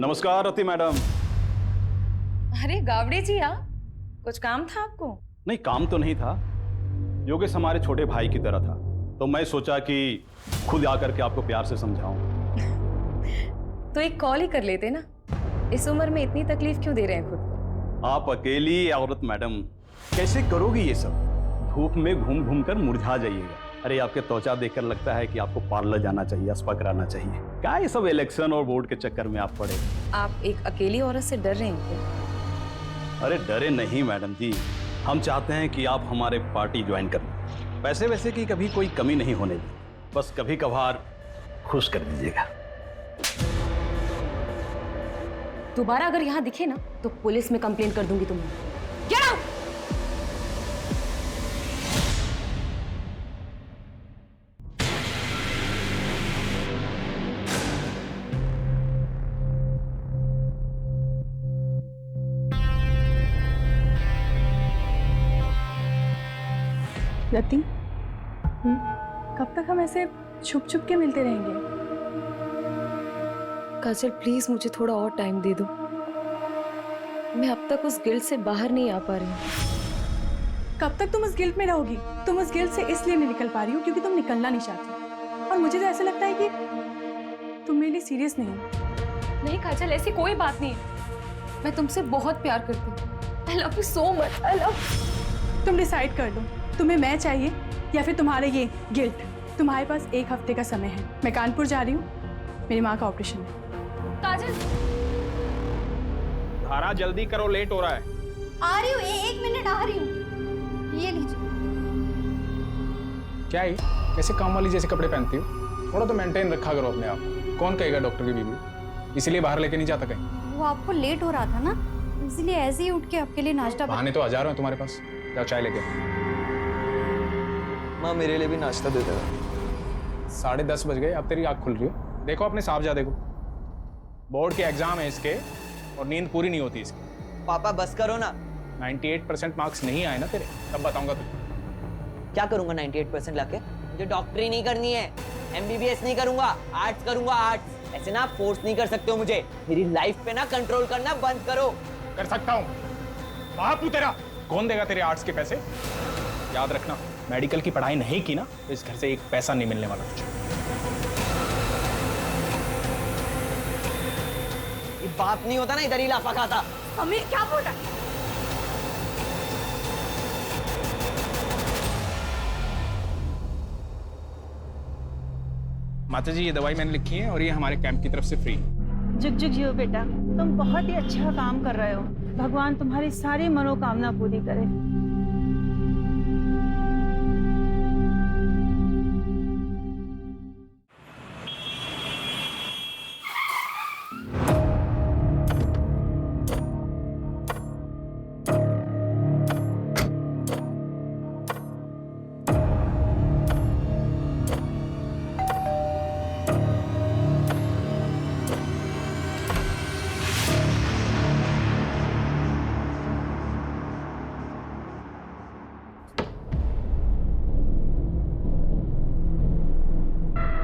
नमस्कार रति मैडम। अरे गावड़े जी आप, कुछ काम था आपको? नहीं, काम तो नहीं था। योगेश हमारे छोटे भाई की तरह था, तो मैं सोचा कि खुद आकर के आपको प्यार से समझाऊं। तो एक कॉल ही कर लेते ना, इस उम्र में इतनी तकलीफ क्यों दे रहे हैं खुद को? आप अकेली औरत मैडम, कैसे करोगी ये सब? धूप में घूम घूम कर मुरझा जाइएगा। अरे आपके त्वचा देखकर लगता है कि आपको पार्लर जाना चाहिए, स्पा कराना चाहिए। क्या ये सब इलेक्शन और वोट के चक्कर में आप पड़े? आप एक अकेली औरत से डर रहे हैं क्या? अरे डरे नहीं मैडम जी, हम चाहते हैं कि आप हमारे पार्टी ज्वाइन कर लें। पैसे वैसे की कभी कोई कमी नहीं होने दी, बस कभी कभार खुश कर दीजिएगा। दोबारा अगर यहाँ दिखे ना तो पुलिस में कंप्लेंट कर दूंगी तुम्हें। Get out! रति, कब तक हम ऐसे छुप छुप के मिलते रहेंगे? काजल प्लीज मुझे थोड़ा और टाइम दे दो। मैं अब तक उस गिल्ट से बाहर नहीं आ पा रही हूँ। कब तक तुम उस गिल्ट में रहोगी? तुम उस गिल्ट से इसलिए नहीं निकल पा रही हो क्योंकि तुम निकलना नहीं चाहती, और मुझे तो ऐसा लगता है कि तुम मेरे लिए सीरियस नहीं हो। नहीं काजल, ऐसी कोई बात नहीं है। मैं तुमसे बहुत प्यार करती हूँ। I love you so much. I love you. तुम डिसाइड कर लो, तुम्हें मैं चाहिए या फिर तुम्हारे ये गिल्ट। तुम्हारे पास 1 हफ्ते का समय है। मैं कानपुर जा रही हूँ, मेरी माँ का ऑपरेशन है। काजल, धारा जल्दी करो, लेट हो रहा है। आ रही हूँ, 1 मिनट आ रही हूँ। ये लीजिए। क्या है, कैसे काम वाली जैसे कपड़े पहनती हो? थोड़ा तो मेंटेन रखा करो अपने आप। कौन कहेगा डॉक्टर की बीवी? इसीलिए बाहर लेके नहीं जाता कहीं। वो आपको लेट हो रहा था ना, इसलिए ऐसे ही उठ के आपके लिए नाश्ता बहाने तो हजारों हैं तुम्हारे पास। जाओ चाय लेके। माँ मेरे लिए भी नाश्ता दे देगा। 10:30 बज गए, अब तेरी आँख खुल रही हो? देखो अपने साफ जा देखो। बोर्ड के एग्जाम है इसके और नींद पूरी नहीं होती इसकी। पापा बस करो ना। 98% मार्क्स नहीं आए ना तेरे, तब बताऊंगा तुझे। क्या करूंगा 98% लाके? मुझे डॉक्टरी नहीं करनी है, MBBS नहीं करूंगा, आर्ट्स करूंगा, आर्ट्स। ऐसे ना फोर्स नहीं कर सकते हो मुझे। मेरी लाइफ पे ना कंट्रोल करना बंद करो। कर सकता हूँ। बापू तेरा कौन देगा तेरे आर्ट्स के पैसे? याद रखना, मेडिकल की पढ़ाई नहीं की ना तो इस घर से 1 पैसा नहीं मिलने वाला तुझे। ये बाप नहीं होता ना इधर ही लाफा खाता। हमें क्या बोल रहा है? माता जी, ये दवाई मैंने लिखी है और ये हमारे कैंप की तरफ से फ्री। जुग जुग जियो बेटा, तुम बहुत ही अच्छा काम कर रहे हो। भगवान तुम्हारी सारी मनोकामना पूरी करे।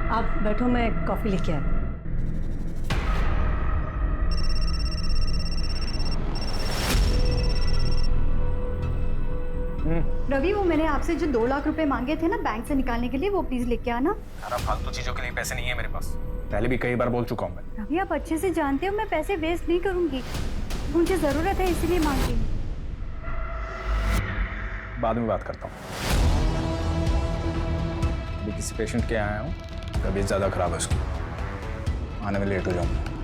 आप बैठो, मैं कॉफी लेके आती हूँ। रवि, वो मैंने आपसे जो 2 लाख रुपए मांगे थे ना बैंक से निकालने के लिए, वो प्लीज लेके आना। सारा फालतू चीजों के लिए पैसे नहीं है मेरे पास। पहले भी कई बार बोल चुका हूँ मैं। रवि, आप अच्छे से जानते हो मैं पैसे वेस्ट नहीं करूंगी। मुझे जरूरत है इसीलिए मांग रही हूँ। बाद में बात करता हूँ। अभी किसी पेशेंट के यहाँ आया हूँ, तबीयत ज्यादा खराब है उसकी, आने में लेट हो जाऊंगा।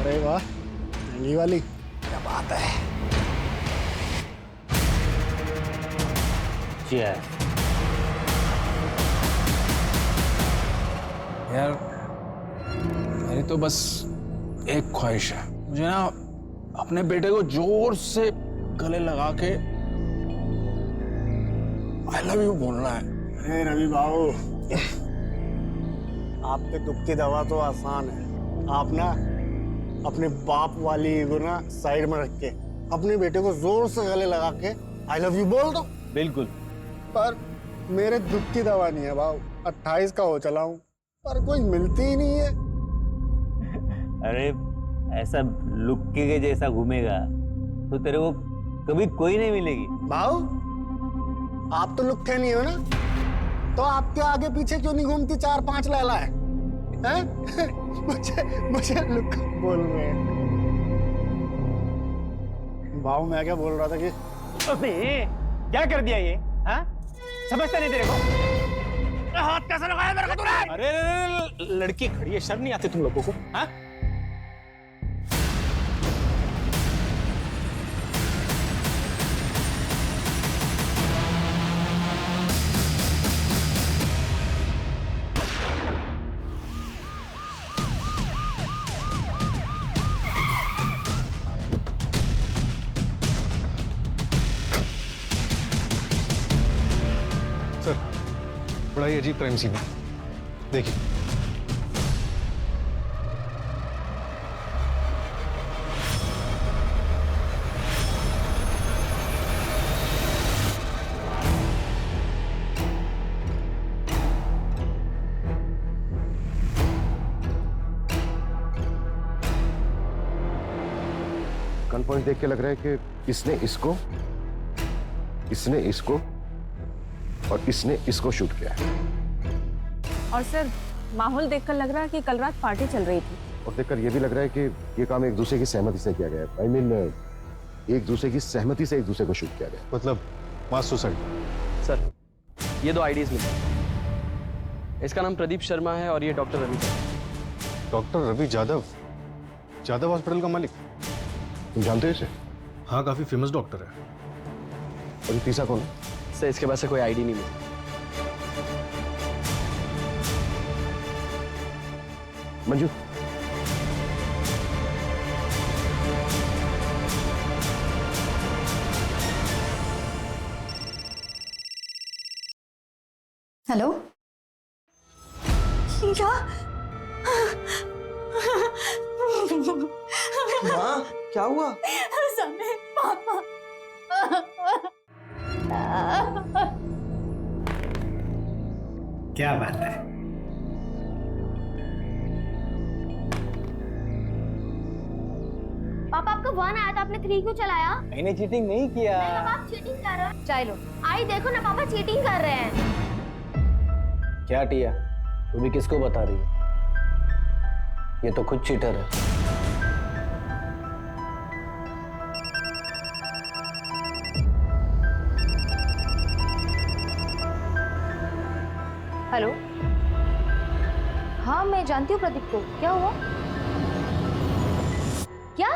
अरे वाह, महंगी वाली, क्या बात है। यार मेरी तो बस एक ख्वाहिश है, मुझे ना अपने बेटे को जोर से गले लगा के आई लव यू बोलना है। अरे रवि बाबू, आपके दुख की दवा तो आसान है। आप ना अपने बाप वाली ईगो ना साइड में रख के अपने बेटे को जोर से गले लगा के आई लव यू बोल दो। बिल्कुल। पर मेरे दुख की दवा नहीं है बाबू, 28 का हो चला हूँ पर कोई मिलती ही नहीं है। अरे ऐसा लुक्के के जैसा घूमेगा तो तेरे को कभी कोई नहीं मिलेगी। भाऊ आप तो लुक्के नहीं हो ना, तो आपके आगे पीछे क्यों नहीं घूमती 4-5 लैला है? मुझे लुक बोल रहे हैं। भाऊ मैं क्या बोल रहा था कि अबे क्या कर दिया ये? हाँ समझता नहीं तेरे को? हाथ कैसे लगाया मेरे को तूने? अरे लड़की खड़ी है, शर्म नहीं आती तुम लोगों को? हाँ सर बड़ा ही अजीब क्राइम सीन है, देखिए। गन पॉइंट देख के लग रहा है कि इसने इसको और इसने इसको शूट किया है। और सर माहौल देखकर लग रहा है कि कल रात पार्टी चल रही थी। और देखकर ये भी लग रहा है कि ये काम एक दूसरे की सहमति से किया गया है। आई मीन एक दूसरे की सहमति से एक दूसरे को शूट किया गया है। मतलब मास सुसाइड। सर ये 2 आईडीज मिले। इसका नाम प्रदीप शर्मा है और ये doctor Ravi. Doctor Ravi Yadav, Yadav hospital का मालिक। तुम जानते हो इसे? हाँ काफी फेमस डॉक्टर है। और ये तीसरा कौन है? सर इसके पास से कोई आईडी नहीं मिली। मंजू हेलो हीरा। माँ क्या हुआ? समय पापा क्या बात है? पापा आपका 1 आया था, आपने 3 क्यों चलाया? मैंने चीटिंग नहीं किया। नहीं पापा आप चीटिंग कर रहे हो। चलो आई देखो ना पापा चीटिंग कर रहे हैं। क्या टिया, तू भी किसको बता रही है? ये तो खुद चीटर है। हेलो। हाँ मैं जानती हूँ प्रदीप को। क्या हुआ? क्या?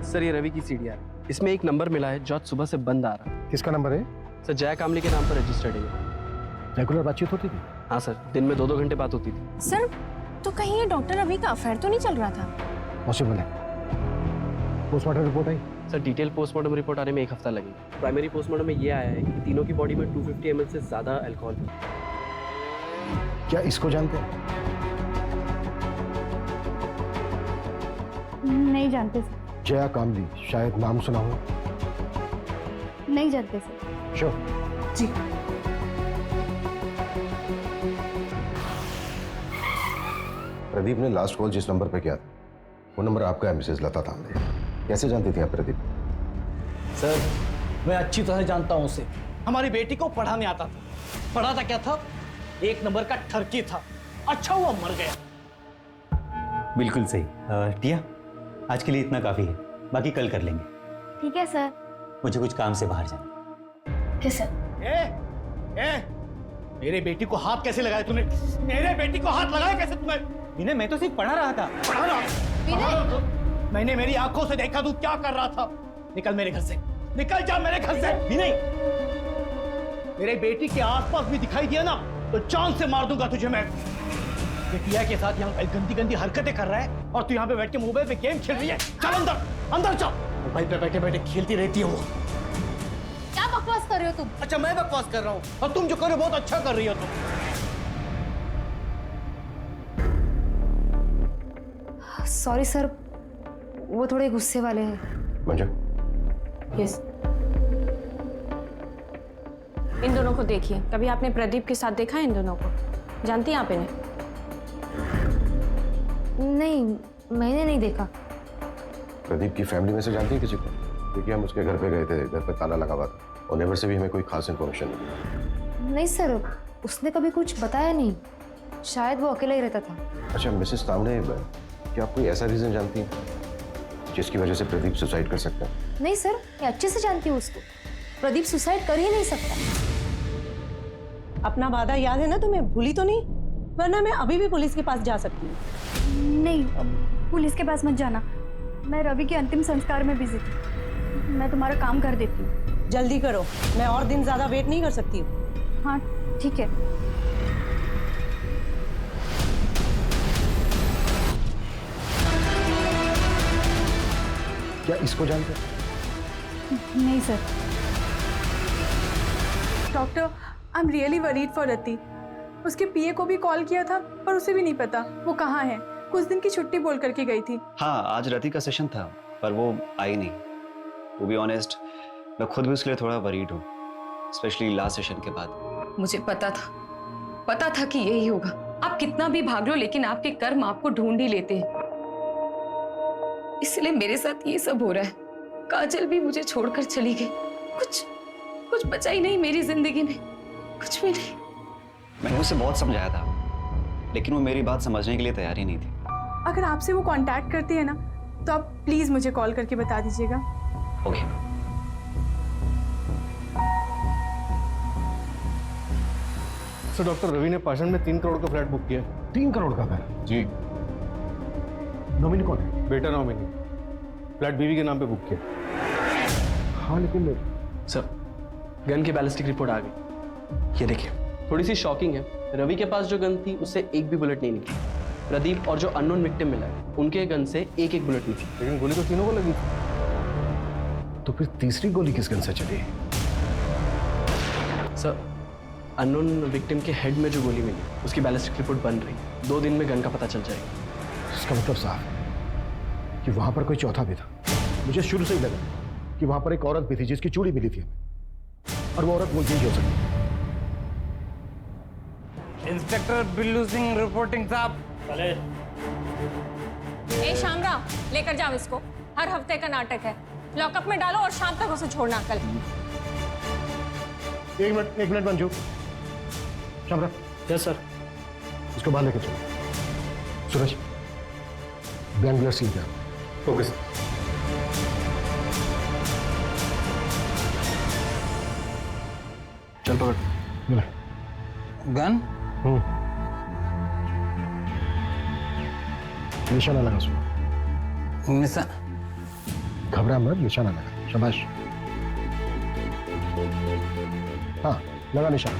सर ये रवि की सीडीआर, इसमें एक नंबर मिला है जो आज सुबह से बंद आ रहा है। किसका नंबर है? सर जया कामली के नाम पर रजिस्टर्ड है। रेगुलर बातचीत होती थी? हाँ सर, दिन में 2-2 घंटे बात होती थी। सर तो कहीं ये डॉक्टर रवि का अफेयर तो नहीं चल रहा था? पॉसिबल है। पोस्टमार्टम रिपोर्ट आई? सर डिटेल पोस्टमार्टम रिपोर्ट आने में 1 हफ्ता लगेगा। प्राइमरी पोस्टमार्टम में ये आया है कि तीनों की बॉडी में 250 ml से ज्यादा अल्कोहल है। क्या इसको जानते हैं? नहीं जानते सर। जया कामली, शायद नाम सुना हो। नहीं जानते सर। श्योर? जी प्रदीप ने लास्ट कॉल जिस नंबर पे किया था वो नंबर आपका है, मिसेज लता तांबे। कैसे जानती थी आप प्रदीप? सर मैं अच्छी तरह जानता हूँ उसे। हमारी बेटी को पढ़ाने आता था। पढ़ा था क्या था? 1 नंबर का ठरकी था। अच्छा हुआ मर गया। बिल्कुल सही। टिया आज के लिए इतना काफी है, बाकी कल कर लेंगे। ठीक है सर। मुझे कुछ काम से बाहर जाना। Okay sir. मेरे बेटी को हाथ कैसे लगाया तूने? मेरे बेटी को हाथ लगाया कैसे तूने? विनय मैं तो सिर्फ पढ़ा रहा था। पढ़ा रहा? मैंने मेरी आंखों से देखा तू क्या कर रहा था। निकल मेरे घर से, निकल जा मेरे घर से। विनय, मेरे बेटी के आसपास भी दिखाई दिया ना तो जान से मार दूंगा तुझे मैं। ये पिया के साथ यहाँ गंदी गंदी हरकतें कर रहा है और तू यहाँ पे बैठ के मोबाइल पे गेम खेल रही है। चल अंदर, अंदर चल। मोबाइल पे बैठे बैठे खेलती रहती है वो। क्या बकवास कर रहे हो तुम? अच्छा मैं बकवास कर रहा हूँ और तुम जो कर रहे हो बहुत अच्छा कर रही हो तुम। सॉरी सर, वो थोड़े गुस्से वाले हैं। मंजू, यस। इन दोनों को देखिए, कभी आपने प्रदीप के साथ देखा है इन दोनों को? जानती हैं आप इन्हें? नहीं, मैंने नहीं देखा। प्रदीप की फैमिली में से जानती है किसी को? क्योंकि हम उसके घर पे गए थे, घर पे ताला लगा हुआ था और नेबर से भी हमें कोई खास इन्फॉर्मेशन नहीं मिली। नहीं सर, उसने कभी कुछ बताया नहीं। शायद वो अकेला ही रहता था। अच्छा मिसेस तावड़े, क्या आप कोई ऐसा रीजन जानती हैं जिसकी वजह से प्रदीप सुसाइड कर सकता है? नहीं सर, मैं अच्छे से जानती हूँ उसको। प्रदीप सुसाइड कर ही नहीं सकता। अपना वादा याद है ना तुम्हें? भूली तो नहीं? वरना मैं अभी भी पुलिस के पास जा सकती हूँ। नहीं, पुलिस के पास मत जाना। मैं रवि के अंतिम संस्कार में बिजी थी। मैं तुम्हारा काम कर देती हूँ। जल्दी करो, मैं और दिन ज्यादा वेट नहीं कर सकती हूँ। हाँ ठीक है। क्या इसको जानते? नहीं sir. Doctor, I am really worried for Rati. उसके पीए को भी कॉल किया था पर उसे भी नहीं पता वो कहाँ है। कुछ दिन की छुट्टी बोल करके गई थी। हाँ, आज रति का सेशन था पर वो आई नहीं। टू बी ऑनेस्ट, मैं खुद भी उसके लिए थोड़ा वरीड हूँ, स्पेशली लास्ट सेशन के बाद। मुझे पता था कि यही होगा। आप कितना भी भाग लो लेकिन आपके कर्म आपको ढूंढ ही लेते हैं। इसलिए मेरे साथ ये सब हो रहा है। काजल भी मुझे छोड़कर चली गई। कुछ बचा ही नहीं मेरी जिंदगी में, कुछ भी नहीं। मैंने उसे बहुत समझाया था लेकिन वो मेरी बात समझने के लिए तैयार ही नहीं थी। अगर आपसे वो कांटेक्ट करती है ना तो आप प्लीज मुझे कॉल करके बता दीजिएगा। ओके। सर डॉक्टर रवि ने पाषाण में 3 करोड़ का फ्लैट बुक किया। 3 करोड़ का फ्लैट? जी। नॉमिनी कौन है? बेटा नॉमिनी। फ्लैट बीवी के नाम पे बुक किया। हाँ लेकिन सर, गन की बैलिस्टिक रिपोर्ट आ गई। ये देखिए, थोड़ी सी शॉकिंग है। रवि के पास जो गन थी उससे एक भी बुलेट नहीं निकली। प्रदीप और जो अननोन विक्टिम मिला है उनके गन से एक बुलेट निकली। लेकिन गोली तो तीनों को लगी थी। तो फिर तीसरी गोली किस गन से चली? सर, अननोन विक्टिम के हेड में जो गोली मिली उसकी बैलिस्टिक रिपोर्ट बन रही है। 2 दिन में गन का पता चल जाएगा। इसका मतलब साफ है कि वहां पर कोई चौथा भी था। मुझे शुरू से ही लगा कि वहां पर एक औरत भी थी जिसकी चूड़ी मिली थी हमें, और वो औरत मुझे ही हो सकती। इंस्पेक्टर बिल्लू सिंह रिपोर्टिंग साहब। ए शामराव, लेकर जाओ इसको। हर हफ्ते का नाटक है। लॉकअप में डालो और शाम तक उसे छोड़ना कल। एक minute Manju. Shamrao. Yes sir. इसको बाहर लेके चलो। सूरज, बैंगलोर सील जाओ। Okay sir. चल पकड़। गन? निशाना लगा उसमें। घबरा मत, निशाना लगा। शाबाश। हाँ, लगा निशाना।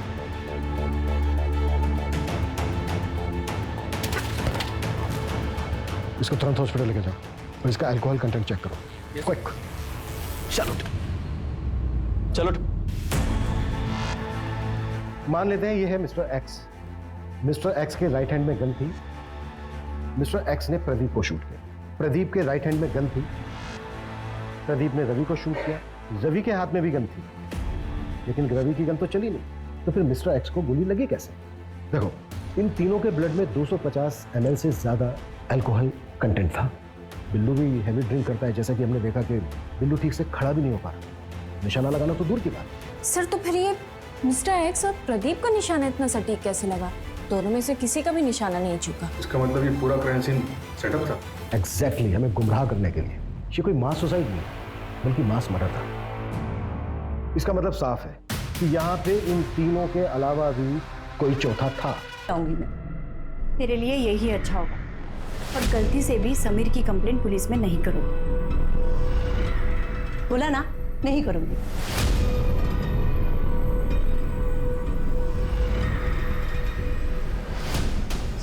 इसको तुरंत हॉस्पिटल लेके जाओ और इसका अल्कोहल कंटेंट चेक करो। क्विक। चलो। मान लेते हैं ये है मिस्टर एक्स। मिस्टर एक्स के राइट हैंड में गन थी। मिस्टर एक्स ने प्रदीप को शूट किया। प्रदीप के राइट हैंड में गन थी। प्रदीप ने रवि को शूट किया। रवि के हाथ में भी गन थी लेकिन रवि की गन तो चली नहीं। तो फिर मिस्टर एक्स को गोली लगी कैसे? देखो, इन तीनों के ब्लड में 250 ml से ज्यादा अल्कोहल कंटेंट था। बिल्लू भी हैवी ड्रिंक करता है, जैसा कि हमने देखा कि बिल्लू ठीक से खड़ा भी नहीं हो पा रहा। निशाना लगाना तो दूर की बात। सर, तो फिर ये मिस्टर एक्स और प्रदीप का निशाना इतना सटीक कैसे लगा? दोनों में से किसी का भी निशाना नहीं चुका। इसका मतलब ये पूरा क्राइम सीन सेटअप था। एग्जैक्टली, हमें गुमराह करने के लिए। ये कोई मास सुसाइड नहीं बल्कि मास मर्डर था। इसका मतलब साफ है कि यहाँ पे इन तीनों के अलावा भी कोई चौथा था। बताऊंगी मैं, तेरे लिए यही अच्छा होगा। और गलती से भी समीर की कंप्लेंट पुलिस में नहीं करूंगी। बोला ना, नहीं करूंगी।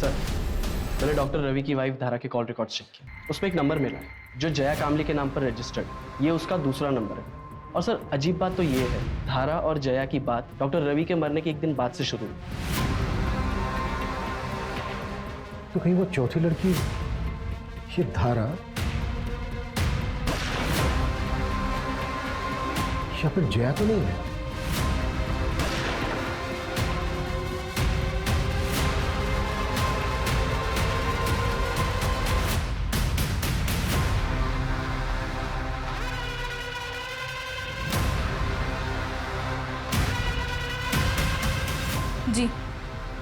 सर, मैंने डॉक्टर रवि की वाइफ धारा के कॉल रिकॉर्ड चेक किया। उसमें एक नंबर मिला है जो जया कामली के नाम पर रजिस्टर्ड। ये उसका दूसरा नंबर है। और सर, अजीब बात तो ये है, धारा और जया की बात डॉक्टर रवि के मरने के एक दिन बाद से शुरू हुई। तो कहीं वो चौथी लड़की ये धारा या फिर जया तो नहीं है? जी,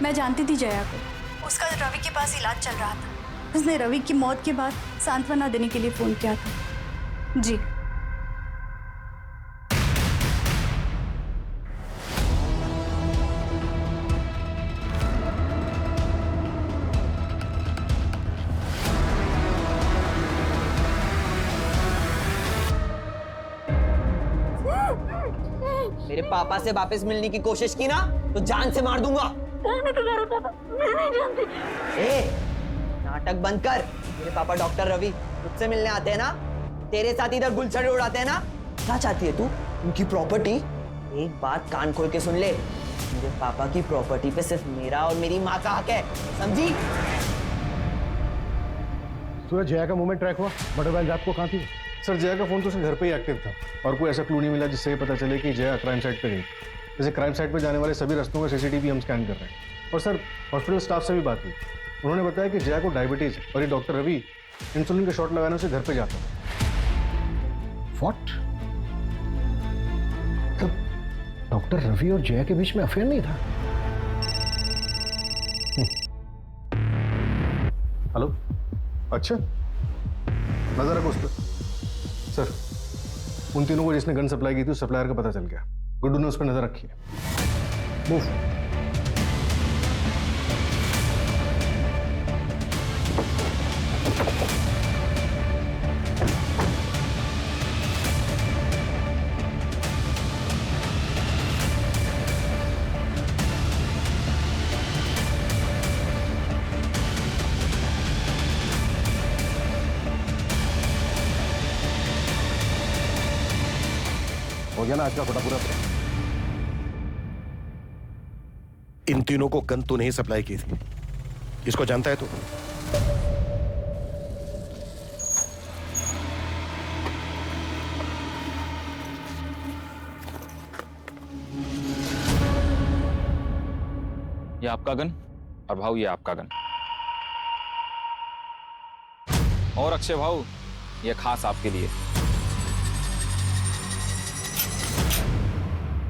मैं जानती थी जया को। उसका रवि के पास इलाज चल रहा था। उसने रवि की मौत के बाद सांत्वना देने के लिए फोन किया था। जी। मेरे पापा से वापस मिलने की कोशिश की ना तो जान से मार दूंगा। ए, नाटक बंद कर। मेरे पापा डॉक्टर रवि मुझसे मिलने आते हैं ना, तेरे साथ इधर गुलछड़े उड़ाते हैं ना। क्या चाहती है तू? उनकी प्रॉपर्टी? एक बात कान खोल के सुन ले, मेरे पापा की प्रॉपर्टी पे सिर्फ मेरा और मेरी माँ का हक है, समझी? सूरज, जया का मूवमेंट ट्रैक हुआ? मोटरबाइक रात को कहाँ थी? सर, जया का फोन तो उसके घर पे ही एक्टिव था और कोई ऐसा क्लू नहीं मिला जिससे ये पता चले कि जया क्राइम साइट पे गई। जैसे क्राइम साइट पे जाने वाले सभी रास्तों का सीसीटीवी हम स्कैन कर रहे हैं। और सर, हॉस्पिटल स्टाफ से भी बात हुई। उन्होंने बताया कि जया को डायबिटीज है और ये डॉक्टर रवि इंसुलिन का शॉट लगाने से घर पे जाता है। व्हाट? तब डॉक्टर रवि और जया के बीच में अफेयर नहीं था? हेलो, अच्छा, नजर रखो उस पर। सर, उन तीनों को जिसने गन सप्लाई की थी उस सप्लायर का पता चल गया। गुड्डू ने उस पर नजर रखी है। मूव। हो गया ना आज का फोटा पूरा? इन तीनों को गन तूने ही सप्लाई की थी, इसको जानता है तू? ये आपका गन और भाऊ ये आपका गन। और अक्षय भाऊ, ये खास आपके लिए।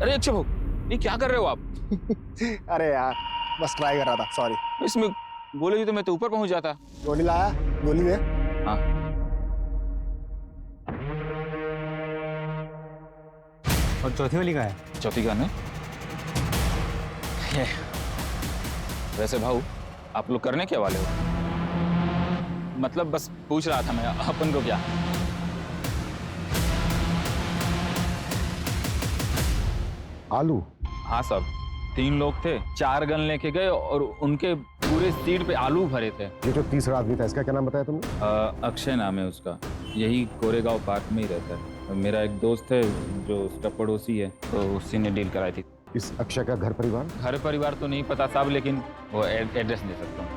अरे अक्षय भाऊ, ये क्या कर रहे हो आप? अरे यार, बस ट्राई कर रहा था, सॉरी। इसमें गोली तो मैं तो ऊपर पहुंच जाता। गोली लाया? गोली दे। हाँ। और चौथी वाली कहाँ है? चौथी गन है। वैसे भाऊ, आप लोग करने क्या वाले हो? मतलब बस पूछ रहा था मैं, अपन को क्या? आलू? हाँ साहब, 3 लोग थे, 4 गन लेके गए और उनके पूरे सीट पे आलू भरे थे। ये जो तीसरा आदमी था, इसका क्या नाम बताया तुमने? अक्षय नाम है उसका, यही कोरेगांव पार्क में ही रहता है। मेरा एक दोस्त है जो उसका पड़ोसी है, तो उसी ने डील कराई थी। इस अक्षय का घर परिवार? घर परिवार तो नहीं पता साहब, लेकिन वो एड्रेस दे सकता हूँ।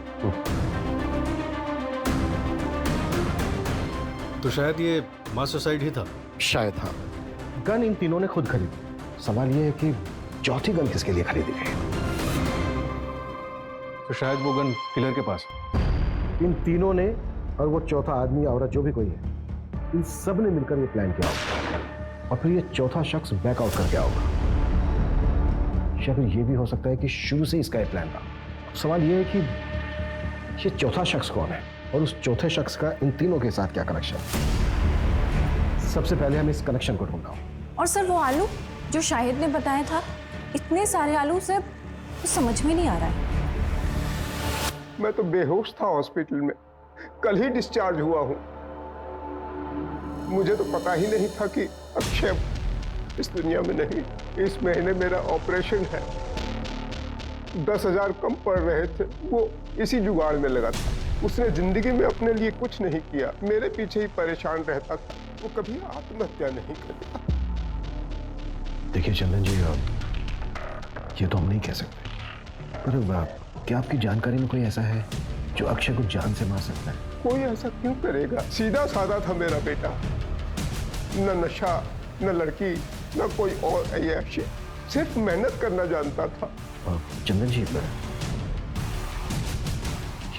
तो शायद ये मास सुसाइड ही था। शायद, हाँ। गन इन तीनों ने खुद खरीदी। सवाल ये है कि चौथी गन किसके लिए खरीदी गई? तो शायद वो गन किलर के पास। इन तीनों ने और वो चौथा आदमी औरत जो भी कोई है, इन सब ने मिलकर ये प्लान किया होगा और फिर ये चौथा शख्स बैकआउट कर गया होगा। या फिर ये भी हो सकता है कि शुरू से इसका ये प्लान था। सवाल ये है कि ये चौथा शख्स कौन है और उस चौथे शख्स का इन तीनों के साथ क्या कनेक्शन है। सबसे पहले हम इस कनेक्शन को ढूंढना। और सर, वो आलू जो शाहिद ने बताया था, इतने सारे आलू सिर्फ कुछ समझ में नहीं आ रहा है। मैं तो बेहोश था हॉस्पिटल में, कल ही डिस्चार्ज हुआ हूं। मुझे तो पता ही नहीं था कि अक्षय इस दुनिया में नहीं। इस महीने मेरा ऑपरेशन है। 10,000 कम पड़ रहे थे, वो इसी जुगाड़ में लगा था। उसने जिंदगी में अपने लिए कुछ नहीं किया, मेरे पीछे ही परेशान रहता था। वो कभी आत्महत्या नहीं करेगा। देखिए चंदन जी, ये तो हम नहीं कह सकते, पर क्या आपकी जानकारी में कोई ऐसा है जो अक्षय को जान से मार सकता है? कोई ऐसा क्यों करेगा? सीधा साधा था मेरा बेटा, न नशा, न लड़की, न कोई और ऐशे, सिर्फ मेहनत करना जानता था। चंदन जी,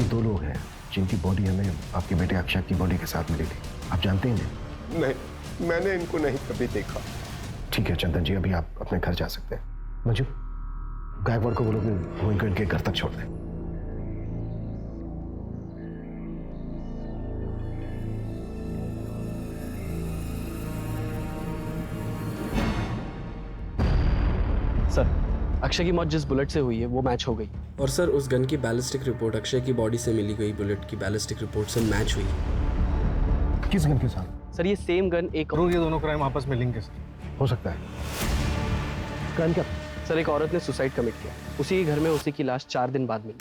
ये 2 लोग हैं जिनकी बॉडी हमें आपके बेटे अक्षय की बॉडी के साथ मिली थी। आप जानते हैं इन्हें? नहीं, मैंने इनको नहीं कभी देखा। ठीक है चंदन जी, अभी आप अपने घर जा सकते हैं। मंजू, गायकवाड़ को बोलो कि वो इनको इनके घर तक छोड़ दें। सर, अक्षय की मौत जिस बुलेट से हुई है वो मैच हो गई। और सर, उस गन की बैलिस्टिक रिपोर्ट अक्षय की बॉडी से मिली गई बुलेट की बैलिस्टिक रिपोर्ट से मैच हुई है। किस गन के साथ? सर, ये सेम गन एक और ये दोनों क्राइम आपस में लिंक हो सकता है। क्राइम क्या? सर, एक औरत ने सुसाइड कमिट किया, उसी के घर में उसी की लाश 4 दिन बाद मिली।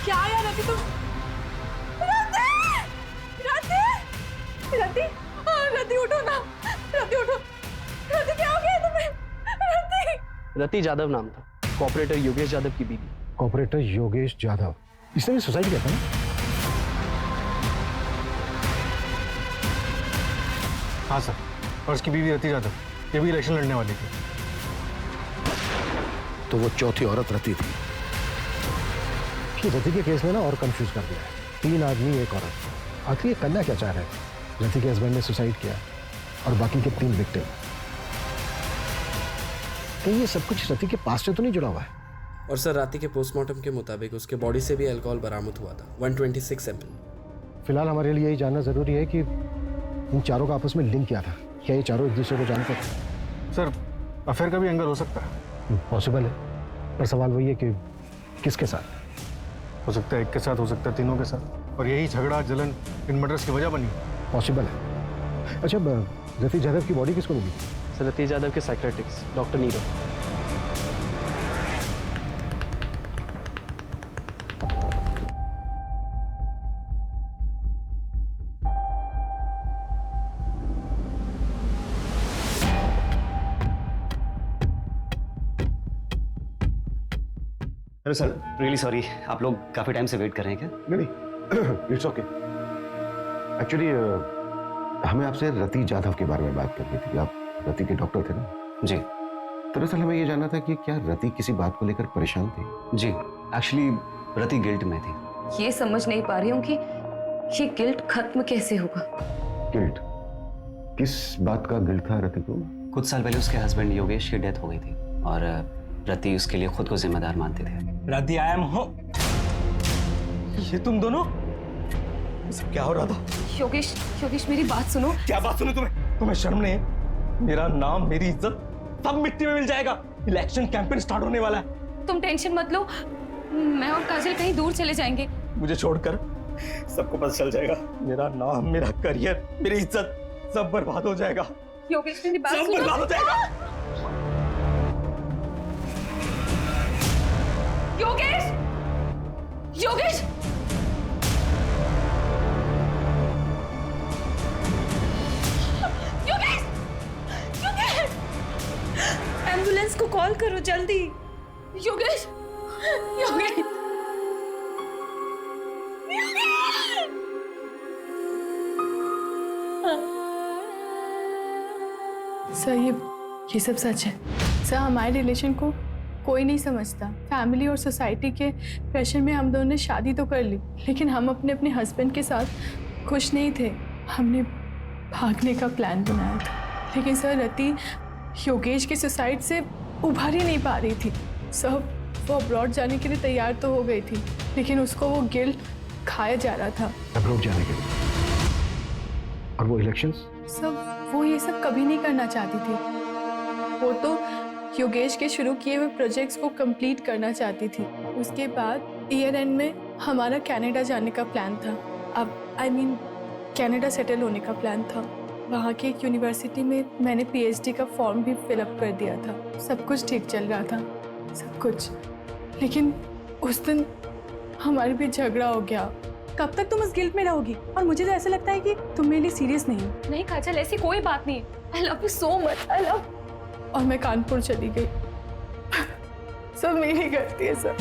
क्या यार रति, तुम रति उठो ना, रति उठो। रति, क्या हो गया तुम्हें? रति। रति जाधव नाम था, कॉपरेटर योगेश यादव की बीवी। कॉपरेटर योगेश यादव, इसने भी सुसाइड किया था ना? हाँ सर, और उसकी बीवी रति यादव, ये भी इलेक्शन लड़ने वाली थी। तो वो चौथी औरत रति थी। रति के केस में ना और कंफ्यूज कर दिया है। 3 आदमी, 1 औरत। आखिर ये करना क्या चाह रहे हैं? रति के हस्बैंड ने सुसाइड किया और बाकी के 3 विक्टिम। कहीं ये सब कुछ रति के पास से तो नहीं जुड़ा हुआ है? और सर, राति के पोस्टमार्टम के मुताबिक उसके बॉडी से भी अल्कोहल बरामद हुआ था, 126 सैंपल। फिलहाल हमारे लिए यही जानना जरूरी है कि इन चारों का आपस में लिंक क्या था। क्या ये चारों एक दूसरे को जानते थे? सर, अफेयर का भी एंगल हो सकता है। पॉसिबल है, पर सवाल वही है कि किसके साथ? हो सकता है एक के साथ, हो सकता है तीनों के साथ, और यही झगड़ा जलन इन मर्डर्स की वजह बनी। पॉसिबल है। अच्छा, रति यादव की बॉडी किसको मिली? सर, रति यादव के psychiatrist doctor Nirav. Hello sir, really sorry, आप लोग काफी टाइम से वेट कर रहे हैं क्या? नहीं, इट्स ओके। एक्चुअली हमें आपसे रति यादव के बारे में बात करनी थी। आप रति के डॉक्टर थे ना? जी। दरअसल हमें ये जानना था कि क्या रति किसी बात को लेकर परेशान थी? जी, एक्चुअली रति गिल्ट में थी। ये समझ नहीं पा रही हूँ कि ये गिल्ट खत्म कैसे होगा। गिल्ट? किस बात का गिल्ट था रति को? कुछ साल पहले उसके हस्बैंड योगेश की डेथ हो गई थी और रति उसके लिए खुद को जिम्मेदार मानते थे। रति, आई एम हो। ये तुम दोनों? सब क्या हो रहा था? योगेश, योगेश मेरी बात सुनो। क्या बात सुनो? तुम्हें शर्म नहीं है? मेरा नाम, मेरी इज्जत सब मिट्टी में मिल जाएगा। इलेक्शन कैंपेन स्टार्ट होने वाला है। तुम टेंशन मत लो, मैं और काजल कहीं दूर चले जाएंगे। मुझे छोड़कर सबको पता चल जाएगा। मेरा नाम, मेरा करियर, मेरी इज्जत सब बर्बाद हो जाएगा। योगेश मेरी बात सब सुनो। बर्बाद हो जाएगा। योगेश, योगेश, योगेश, योगेश, एम्बुलेंस को कॉल करो जल्दी। योगेश, योगेश, सर, ये सब सच है। सर, हमारे रिलेशन को कोई नहीं समझता। फैमिली और सोसाइटी के प्रेशर में हम दोनों ने शादी तो कर ली, लेकिन हम अपने अपने हस्बैंड के साथ खुश नहीं थे। हमने भागने का प्लान बनाया था, लेकिन सर रति योगेश के सुसाइड से उभर ही नहीं पा रही थी। सर, वो अब्रॉड जाने के लिए तैयार तो हो गई थी, लेकिन उसको वो गिल्ट खाया जा रहा था। अब्रॉड जाने के लिए? और वो इलेक्शंस? सब वो ये सब कभी नहीं करना चाहती थी। वो तो योगेश के शुरू किए हुए प्रोजेक्ट्स को कंप्लीट करना चाहती थी। उसके बाद ईयर एंड में हमारा कनाडा जाने का प्लान था। अब कनाडा सेटल होने का प्लान था। वहाँ की एक यूनिवर्सिटी में मैंने पीएचडी का फॉर्म भी फिलअप कर दिया था। सब कुछ ठीक चल रहा था, सब कुछ। लेकिन उस दिन हमारे बीच झगड़ा हो गया। कब तक तुम उस गिल्ट में रहोगी? और मुझे तो ऐसा लगता है कि तुम मेरे लिए सीरियस नहीं हो। नहीं काजल, ऐसी कोई बात नहीं। I love you so much, I love. और मैं कानपुर चली गई। सब मेरी गलती है सर।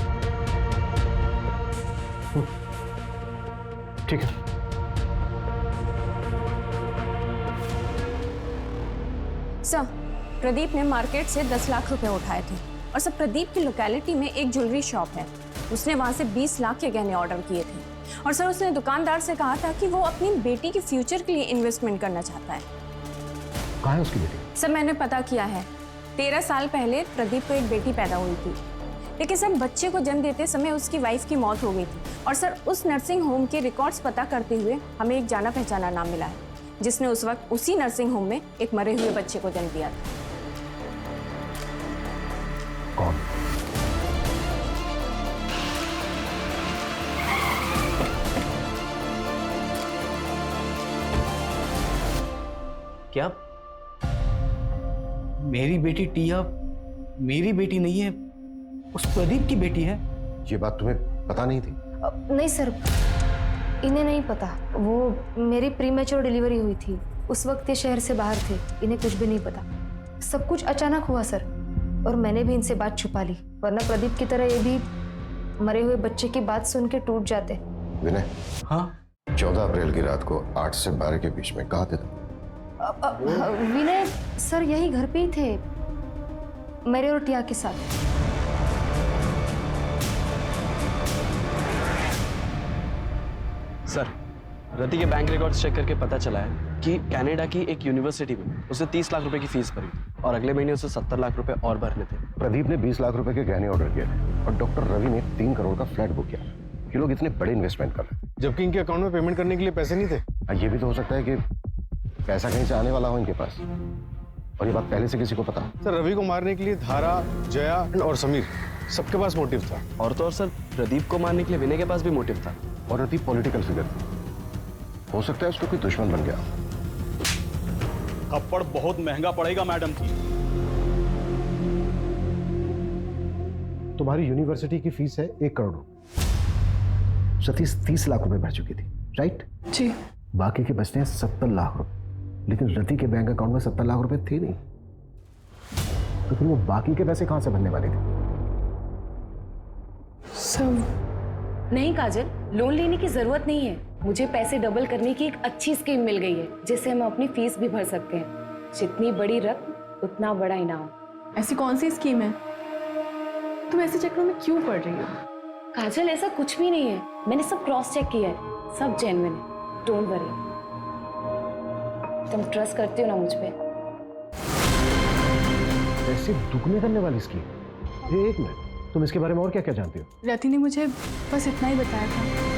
ठीक है। सर, प्रदीप ने मार्केट से 10 लाख रुपए उठाए थे और सर प्रदीप की लोकेलिटी में एक ज्वेलरी शॉप है, उसने वहां से 20 लाख के गहने ऑर्डर किए थे और सर उसने दुकानदार से कहा था कि वो अपनी बेटी के फ्यूचर के लिए इन्वेस्टमेंट करना चाहता है। कहाँ है उसकी बेटी? सर मैंने पता किया है, 13 साल पहले प्रदीप को एक बेटी पैदा हुई थी, लेकिन सर बच्चे को जन्म देते समय उसकी वाइफ की मौत हो गई थी और सर उस नर्सिंग होम के रिकॉर्ड्स पता करते हुए हमें एक जाना पहचाना नाम मिला है जिसने उस वक्त उसी नर्सिंग होम में एक मरे हुए बच्चे को जन्म दिया था। कौन? क्या मेरी बेटी टिया मेरी बेटी नहीं है, उस प्रदीप की बेटी है? ये बात तुम्हें पता नहीं थी? नहीं सर, इन्हें नहीं पता। वो मेरी प्रीमेच्योर डिलीवरी हुई थी, उस वक्त ये शहर से बाहर थे, इन्हें कुछ भी नहीं पता। सब कुछ अचानक हुआ सर, और मैंने भी इनसे बात छुपा ली, वरना प्रदीप की तरह ये भी मरे हुए बच्चे की बात सुन के टूट जाते। विनय, हाँ? 14 अप्रैल की रात को 8 से 12 के बीच में कहाँ थे तुम? विनय सर यही घर पे ही थे, मेरे और टिया के साथ। सर, रति के बैंक रिकॉर्ड्स चेक करके पता चला है कि कनाडा की एक यूनिवर्सिटी में उसे 30 लाख रुपए की फीस भरी और अगले महीने उसे 70 लाख रुपए और भरने थे। प्रदीप ने 20 लाख रुपए के गहने ऑर्डर किए थे और डॉक्टर रवि ने 3 करोड़ का फ्लैट बुक किया। ये लोग इतने बड़े इन्वेस्टमेंट कर रहे थे, जबकि इनके अकाउंट में पेमेंट करने के लिए पैसे नहीं थे। ये भी तो हो सकता है कि पैसा कहीं से आने वाला हो इनके पास, और ये बात पहले से किसी को पता? सर, रवि को मारने के लिए धारा, जया और समीर सबके पास मोटिव था। और तो और सर, प्रदीप को मारने के लिए विनय के पास भी मोटिव था। और रति पॉलिटिकल फिगर थी, हो सकता है उसको कोई दुश्मन बन गया। थप्पड़ बहुत महंगा पड़ेगा मैडम जी। तुम्हारी यूनिवर्सिटी की फीस है 1 करोड़। सतीश 30 लाख रुपए भर चुकी थी, राइट? जी। बाकी के बचते हैं 70 लाख रुपए, लेकिन रति के बैंक अकाउंट में 70 लाख रुपए थे नहीं, तो फिर वो बाकी के पैसे कहां से भरने वाले थे? सब नहीं काजल, लोन लेने की जरूरत नहीं है। मुझे पैसे डबल करने की एक अच्छी स्कीम मिल गई है, जिससे हम अपनी फीस भी भर सकते हैं। जितनी बड़ी रकम उतना बड़ा इनाम। ऐसी कौन सी स्कीम है? तुम ऐसे चक्रों में क्यों पड़ रही हो? काजल ऐसा कुछ भी नहीं है, मैंने सब क्रॉस चेक किया है, सब जेन्युइन है, डोंट वरी। तुम ट्रस्ट करती हो ना मुझ पे? ऐसे दुगने करने वाली स्कीम? एक मिनट, तुम इसके बारे में और क्या क्या जानती हो? रति ने मुझे बस इतना ही बताया था।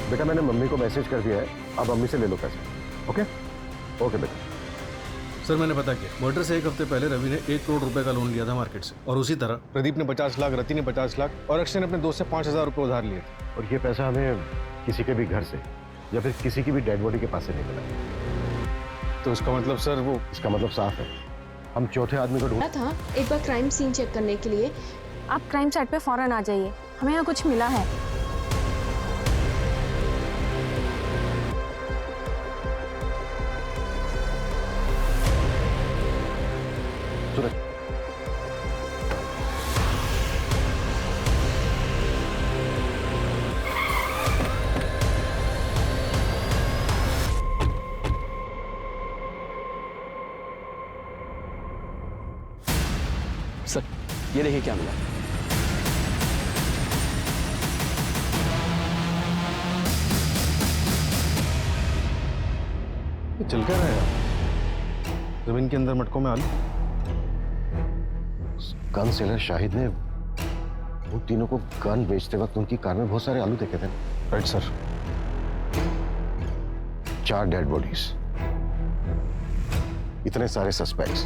बेटा, मैंने मम्मी को मैसेज कर दिया है, अब मम्मी से ले लो पैसे। ओके ओके बेटा। सर, मैंने पता किया, मर्डर से 1 हफ्ते पहले रवि ने 1 करोड़ रुपए का लोन लिया था मार्केट से, और उसी तरह प्रदीप ने 50 लाख, रति ने 50 लाख और अक्षय ने अपने दोस्त से 5,000 रुपए उधार लिए थे। और ये पैसा हमें किसी के भी घर से या फिर किसी की भी डेड बॉडी के पास से नहीं मिला। तो इसका मतलब सर, वो इसका मतलब साफ है, हम चौथे आदमी को ढूंढ था एक बार क्राइम सीन चेक करने के लिए। आप क्राइम साइट पे फौरन आ जाइए, हमें यहाँ कुछ मिला है। सर, ये देखिए क्या मिला। ये चल क्या रहा है? जमीन के अंदर मटकों में आलू। गन सेलर शाहिद ने वो तीनों को गन बेचते वक्त उनकी कार में बहुत सारे आलू देखे थे। Right sir. 4 डेड बॉडीज, इतने सारे सस्पेक्ट्स,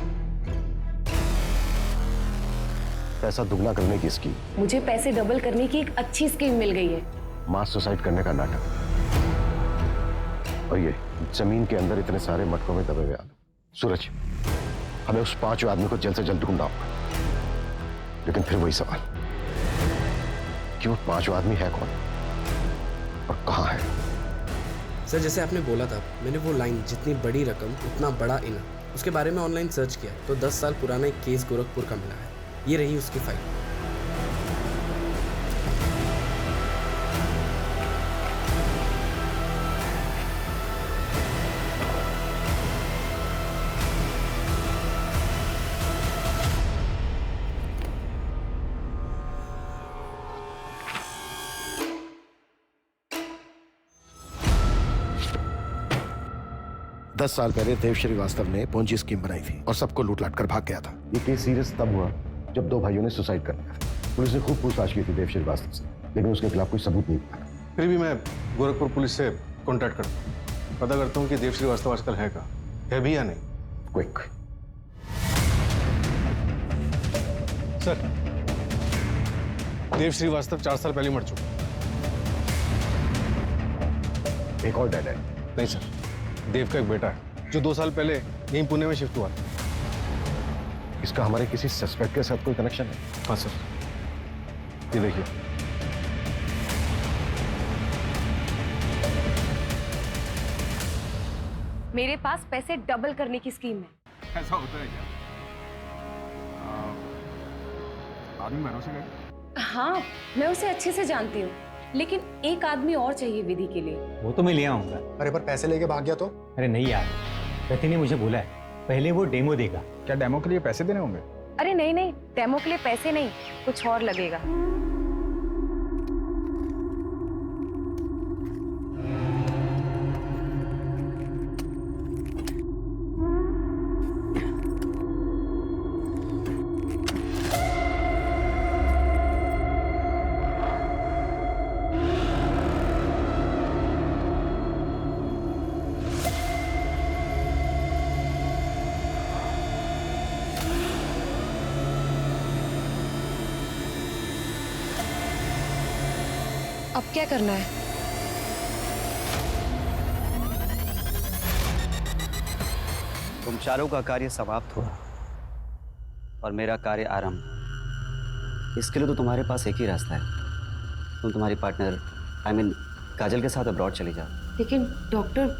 पैसा दुगना करने की स्कीम, मुझे पैसे डबल करने की एक अच्छी स्कीम मिल गई है। मास सुसाइड करने का नाटक, और ये जमीन के अंदर इतने सारे मटकों में दबे हुए आलू। सूरज, हमें उस 5 आदमी को जल्द से जल्द ढूंढना होगा, लेकिन फिर वही सवाल कि वो 5 आदमी है कौन और कहां है? सर जैसे आपने बोला था, मैंने वो लाइन जितनी बड़ी रकम उतना बड़ा इनाम, उसके बारे में ऑनलाइन सर्च किया तो 10 साल पुराना एक केस गोरखपुर का मिला है। ये रही उसकी फाइल। दस साल पहले देव श्रीवास्तव ने पोंजी स्कीम बनाई थी और सबको लूट लाट कर भाग गया था। ये केस सीरियस तब हुआ जब 2 भाइयों ने सुसाइड कर लिया था। पुलिस ने खूब पूछताछ की थी देव श्रीवास्तव से, लेकिन उसके खिलाफ कोई सबूत नहीं मिला। फिर भी मैं गोरखपुर पुलिस से कांटेक्ट करता हूँ, पता करता हूँ कि देव श्रीवास्तव आजकल है कहाँ, है भी या नहीं। क्विक। सर, देव श्रीवास्तव 4 साल पहले मर चुका। एक और डेड है? नहीं सर, देव का एक बेटा है जो 2 साल पहले यहीं पुणे में शिफ्ट हुआ था। इसका हमारे किसी सस्पेक्ट के साथ कोई कनेक्शन है? हाँ सर, ये देखिए। मेरे पास पैसे डबल करने की स्कीम है। ऐसा होता है क्या? आदमी भरोसे का? हाँ, मैं उसे अच्छे से जानती हूँ, लेकिन एक आदमी और चाहिए विधि के लिए। वो तो मैं ले आऊंगा। अरे पर पैसे लेके भाग गया तो? अरे नहीं यार, रति ने मुझे बोला है पहले वो डेमो देगा। क्या डेमो के लिए पैसे देने होंगे? अरे नहीं नहीं, डेमो के लिए पैसे नहीं, कुछ और लगेगा। अब क्या करना है? तुम चारों का कार्य समाप्त हुआ और मेरा कार्य आरंभ। इसके लिए तो तुम्हारे पास एक ही रास्ता है, तुम तुम्हारी पार्टनर काजल के साथ अब्रॉड चली जाओ। लेकिन डॉक्टर,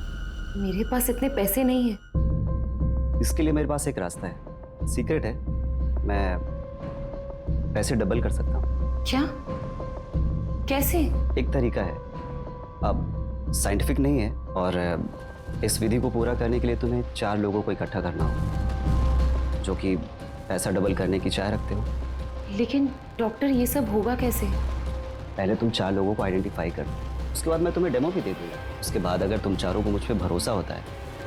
मेरे पास इतने पैसे नहीं हैं। इसके लिए मेरे पास एक रास्ता है, सीक्रेट है। मैं पैसे डबल कर सकता हूँ। क्या? कैसे? एक तरीका है, अब साइंटिफिक नहीं है, और इस विधि को पूरा करने के लिए तुम्हें 4 लोगों को इकट्ठा करना होगा जो कि पैसा डबल करने की चाह रखते हो। लेकिन डॉक्टर, ये सब होगा कैसे? पहले तुम 4 लोगों को आइडेंटिफाई कर लो, उसके बाद मैं तुम्हें डेमो भी दे दूंगा। उसके बाद अगर तुम चारों को मुझ पर भरोसा होता है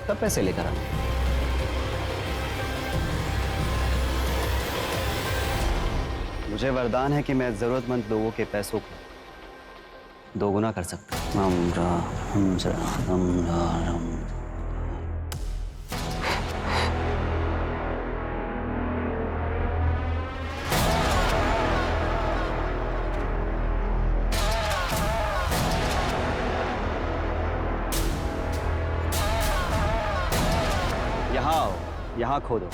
तब पैसे लेकर आना। मुझे वरदान है कि मैं जरूरतमंद लोगों के पैसों को 2 गुना कर सकता हूँ। यहाँ आओ, यहाँ खोदो,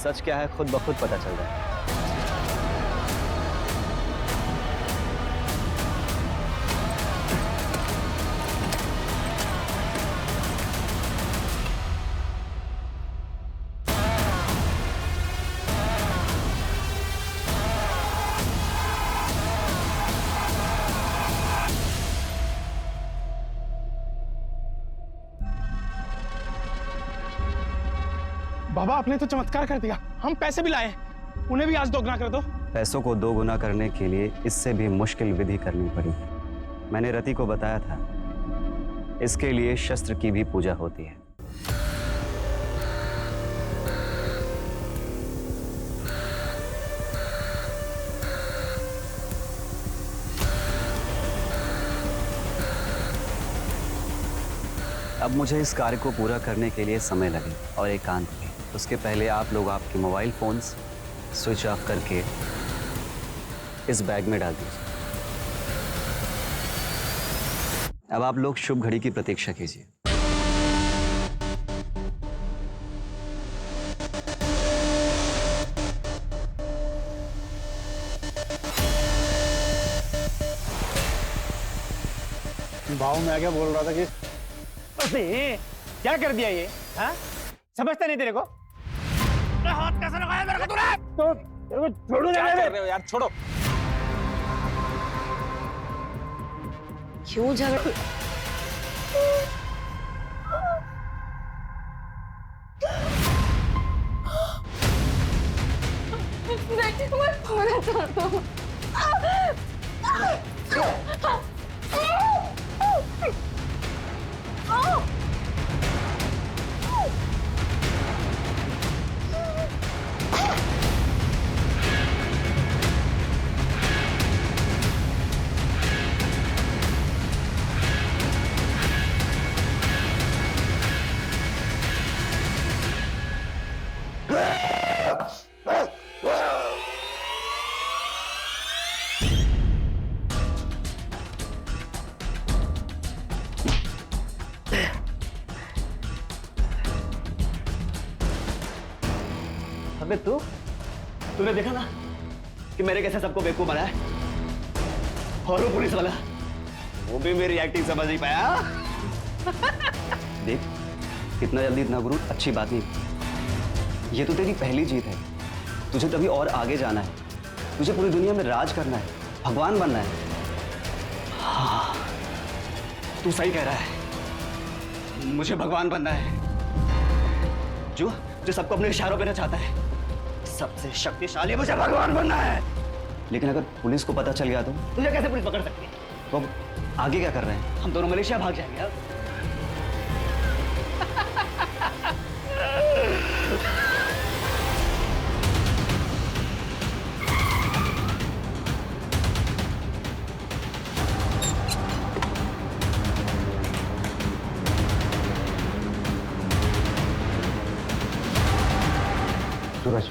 सच क्या है खुद ब खुद पता चल जाए। बाबा, आपने तो चमत्कार कर दिया, हम पैसे भी लाए, उन्हें भी आज दोगुना कर दो। पैसों को 2 गुना करने के लिए इससे भी मुश्किल विधि करनी पड़ी। मैंने रति को बताया था, इसके लिए शस्त्र की भी पूजा होती है। अब मुझे इस कार्य को पूरा करने के लिए समय लगे और एकांत भी। उसके पहले आप लोग आपके मोबाइल फोन्स स्विच ऑफ करके इस बैग में डाल दीजिए। अब आप लोग शुभ घड़ी की प्रतीक्षा कीजिए। भाव मैं क्या बोल रहा था कि क्या कर दिया ये? हाँ? समझता नहीं तेरे को? हाथ कैसे लगाया मेरे को तूने? तो तेरे को छोड़ू क्या कर रहे हो यार? छोड़ो। क्यों झगड़ मैं चाहता हूँ। अबे तूने देखा ना कि मैंने कैसे सबको बेवकूफ बनाया, और वो पुलिस वाला वो भी मेरी एक्टिंग समझ नहीं पाया। देख इतना जल्दी इतना गुरूर अच्छी बात नहीं। ये तो तेरी पहली जीत है, तुझे तभी और आगे जाना है। तुझे पूरी दुनिया में राज करना है, भगवान बनना है। हाँ, तू सही कह रहा है, मुझे भगवान बनना है। जो सबको अपने इशारों पे नचाता है, सबसे शक्तिशाली मुझे भगवान बनना है। लेकिन अगर पुलिस को पता चल गया तो तुझे कैसे पुलिस पकड़ सकती है? तो आगे क्या कर रहे हैं? हम दोनों मलेशिया भाग जाएंगे अब। सूरज,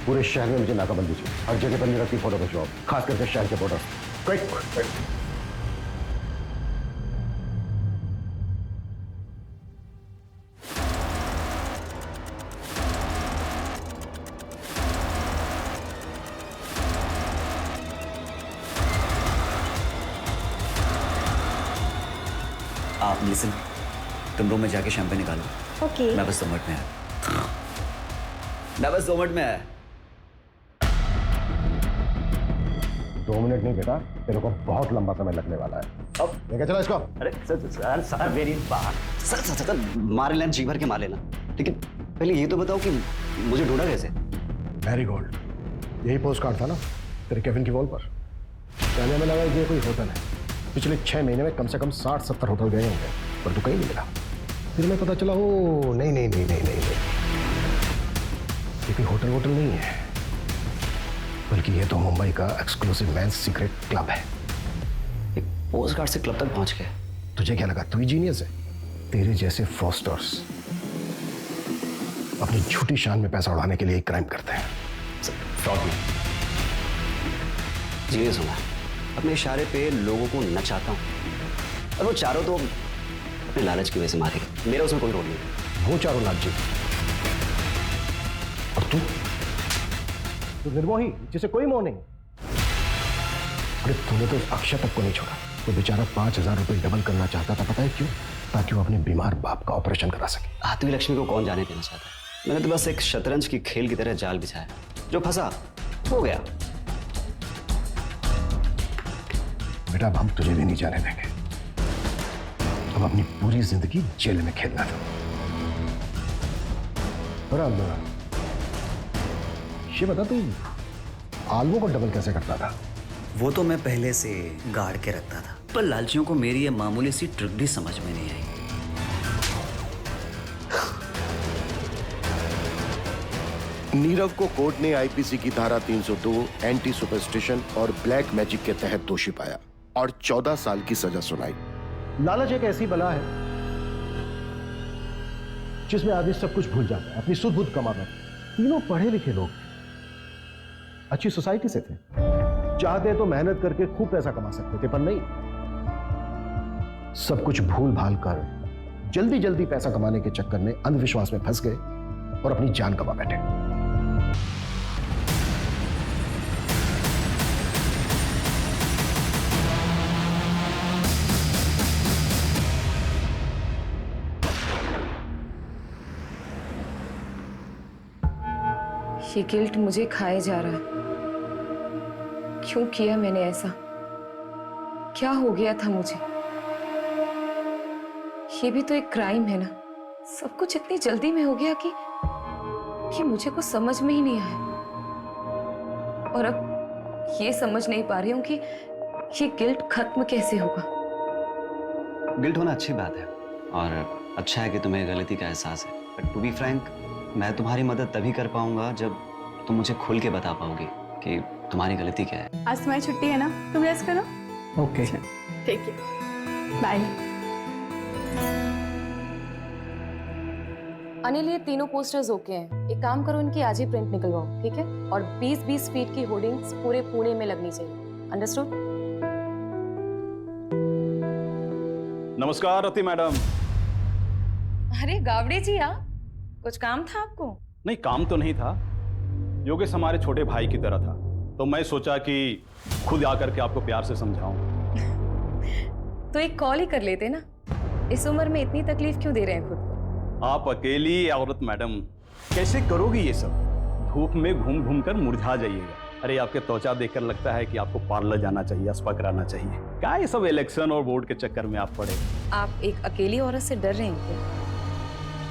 पूरे शहर में मुझे नाकाबंदी चाहिए। हर जगह पर मेरा की फोटो खिंचवाओ, खास करके शहर के बॉर्डर। क्विक। आप लिसन, तुम रूम में जाके शैंपेन निकालो। ओके। मैं बस 2 मिनट में आया। मैं बस 2 मिनट में आया। 2 मिनट नहीं बेटा, तेरे को बहुत लंबा समय लगने वाला है। अब लेके चला इसको। अरे सर मेरी बात सर मार लेना, जी भर के मार लेना, लेकिन पहले ये तो बताओ कि मुझे ढूंढा कैसे? मैरीगोल्ड, यही पोस्ट कार्ड था ना तेरे केबिन की वॉल पर। कहने में लगा ये कोई होटल है। पिछले 6 महीने में कम से कम 60-70 होटल गए होंगे, पर तू कहीं नहीं मिला। फिर मैं पता चला हो नहीं, ये कोई होटल नहीं है, बल्कि ये तो मुंबई का एक्सक्लूसिव मेंस सीक्रेट क्लब है। एक पोस्ट कार्ड से क्लब तक पहुंच गए? तुझे क्या लगा तू ही जीनियस है? तेरे जैसे फ्रॉस्टर्स अपनी झूठी शान में पैसा उड़ाने के लिए क्राइम करते हैं। फ्रॉड में जीनियस हूं मैं, अपने इशारे पे लोगों को नचाता हूं, और वो चारों तो अपने लालच की वजह से मारे। मेरा उसमें कोई रोल नहीं। वो चारों लालची, और तू निर्मोही जिसे कोई मोह नहीं। अरे तूने तो उस अक्षय तक को नहीं छोड़ा। वो बेचारा 5000 रुपए डबल करना चाहता था, पता है क्यों? ताकि वो अपने बीमार बाप का ऑपरेशन करा सके। आती लक्ष्मी को कौन जाने देना चाहता है? मैंने तो बस एक शतरंज की खेल की तरह जाल बिछाया, जो फंसा हो गया। बेटा अब हम तुझे भी नहीं जाने देंगे। अब अपनी पूरी जिंदगी जेल में खेलना था। ये बता तू आलवों को डबल कैसे करता था? वो तो मैं पहले से गाड़ के रखता था, पर लालचियों को मेरी ये मामूली सी ट्रिक भी समझ में नहीं आई। नीरव को कोर्ट ने आईपीसी की धारा 302 एंटी सुपरस्टिशन और ब्लैक मैजिक के तहत दोषी पाया और 14 साल की सजा सुनाई। लालच एक ऐसी बला है जिसमें आदमी सब कुछ भूल जाता है, अपनी सुध बुध कमा बैठा है। तीनों पढ़े लिखे लोग थे, अच्छी सोसाइटी से थे, चाहते तो मेहनत करके खूब पैसा कमा सकते थे, पर नहीं, सब कुछ भूल भाल कर जल्दी जल्दी पैसा कमाने के चक्कर में अंधविश्वास में फंस गए और अपनी जान गंवा बैठे। ये गिल्ट मुझे खाए जा रहा है। क्यों किया मैंने ऐसा? क्या हो गया था मुझे? ये भी तो एक क्राइम है ना। सब कुछ इतनी जल्दी में हो गया कि मुझे कुछ समझ में ही नहीं आया। और अब ये समझ नहीं पा रही हूं कि ये गिल्ट खत्म कैसे होगा। गिल्ट होना अच्छी बात है और अच्छा है कि तुम्हें गलती का एहसास है, बट टू बी फ्रैंक, मैं तुम्हारी मदद तभी कर पाऊंगा जब तुम मुझे खुल के बता पाओगे कि तुम्हारी गलती क्या है। आज तुम्हारी छुट्टी है ना, तुम रेस्ट करो। ओके ठीक है, बाय। अनिल, ये तीनों पोस्टर्स ओके हैं। एक काम करो, इनकी आज ही प्रिंट निकलवाओ, ठीक है? और 20-20 फीट की होर्डिंग्स पूरे पुणे में लगनी चाहिए। अंडरस्टूड? नमस्कार रति मैडम। अरे गावड़े जी, आप कुछ काम था आपको? नहीं, काम तो नहीं था, योगेश हमारे छोटे भाई की तरह था, तो मैं सोचा कि खुद आकर के आपको प्यार से समझाऊं। तो एक कॉल ही कर लेते ना। इस उम्र में इतनी तकलीफ क्यों दे रहे हैं खुद को? आप अकेली औरत मैडम, कैसे करोगी ये सब? धूप में घूम घूम कर मुरझा जाइएगा। अरे आपके त्वचा देखकर लगता है कि आपको पार्लर जाना चाहिए, स्पा कराना चाहिए। क्या ये सब इलेक्शन और वोट के चक्कर में आप पड़े? आप एक अकेली औरत से डर रहे हैं क्या?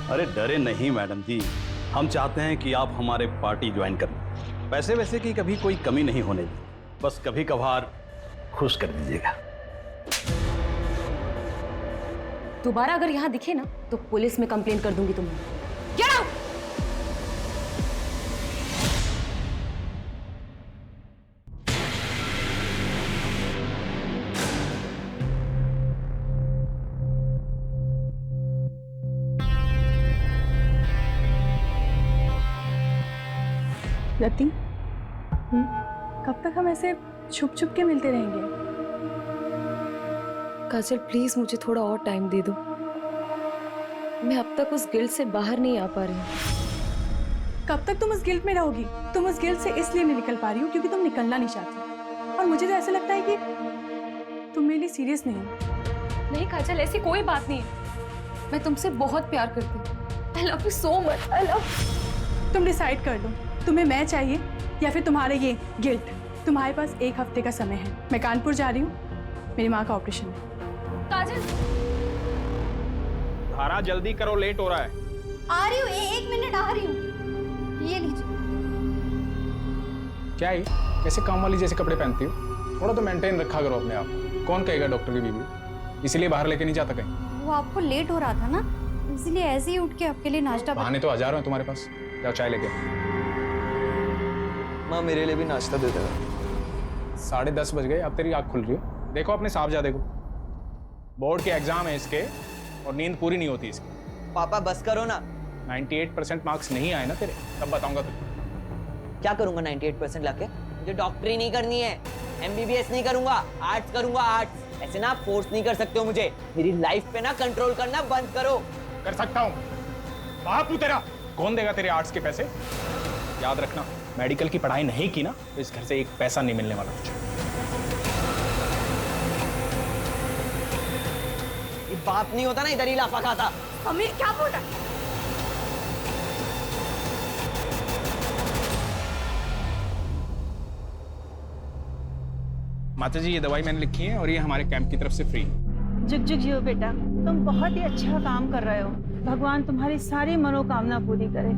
अरे डरे नहीं मैडम जी, हम चाहते हैं कि आप हमारे पार्टी ज्वाइन कर लें। पैसे वैसे की कभी कोई कमी नहीं होने दी, बस कभी कभार खुश कर दीजिएगा। दोबारा अगर यहाँ दिखे ना तो पुलिस में कंप्लेंट कर दूंगी तुम्हें। Get out! रति, कब तक हम ऐसे छुप छुप के मिलते रहेंगे? काजल प्लीज मुझे थोड़ा और टाइम दे दो। मैं अब तक उस गिल्ट से बाहर नहीं आ पा रही हूँ। कब तक तुम उस गिल्ट में रहोगी? तुम उस गिल्ट से इसलिए नहीं निकल पा रही हो क्योंकि तुम निकलना नहीं चाहती। और मुझे तो ऐसा लगता है कि तुम मेरे लिए सीरियस नहीं हो। नहीं काजल, ऐसी कोई बात नहीं है। मैं तुमसे बहुत प्यार करती हूँ। I love you so much. I love you. तुम डिसाइड कर लो, तुम्हें मैं चाहिए या फिर तुम्हारे ये गिल्ट। तुम्हारे पास 1 हफ्ते का समय है। मैं कानपुर जा रही हूँ, मेरी माँ का ऑपरेशन है। काजल, धारा जल्दी करो, लेट हो रहा है। आ रही हूँ, 1 मिनट आ रही हूँ। ये लीजिए। क्या है, कैसे काम वाली जैसे कपड़े पहनती हो? थोड़ा तो मेंटेन रखा करो अपने आप को। कौन कहेगा डॉक्टर की बीवी? इसीलिए बाहर लेके नहीं जाता कहीं। वो आपको लेट हो रहा था ना, इसलिए ऐसे ही उठ के आपके लिए नाश्ता बहाने तो हजारों हैं तुम्हारे पास। जाओ चाय लेके। माँ मेरे लिए भी नाश्ता दे देगा। 10:30 बज गए, अब तेरी आँख खुल रही हो? देखो अपने साहब जा, देखो बोर्ड के एग्जाम है इसके और नींद पूरी नहीं होती इसकी। पापा बस करो ना। 98% मार्क्स नहीं आए ना तेरे, तब बताऊंगा तुझे। क्या करूंगा 98% लाके? मुझे डॉक्टरी नहीं करनी है, MBBS नहीं करूंगा, आर्ट्स करूंगा, आर्ट्स। ऐसे ना फोर्स नहीं कर सकते हो मुझे। मेरी लाइफ पे ना कंट्रोल करना बंद करो। कर सकता हूँ, बापू तेरा कौन देगा तेरे आर्ट्स के पैसे? याद रखना, मेडिकल की पढ़ाई नहीं की ना तो इस घर से 1 पैसा नहीं मिलने वाला तुझे। ये बाप नहीं होता ना, इधर ही लाफा खाता। अमीर क्या बोल रहा है? माता जी, ये दवाई मैंने लिखी है और ये हमारे कैंप की तरफ से फ्री। जुग जुग जियो बेटा, तुम बहुत ही अच्छा काम कर रहे हो। भगवान तुम्हारी सारी मनोकामना पूरी करे।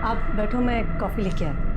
आप बैठो, मैं कॉफ़ी लेके आती हूँ।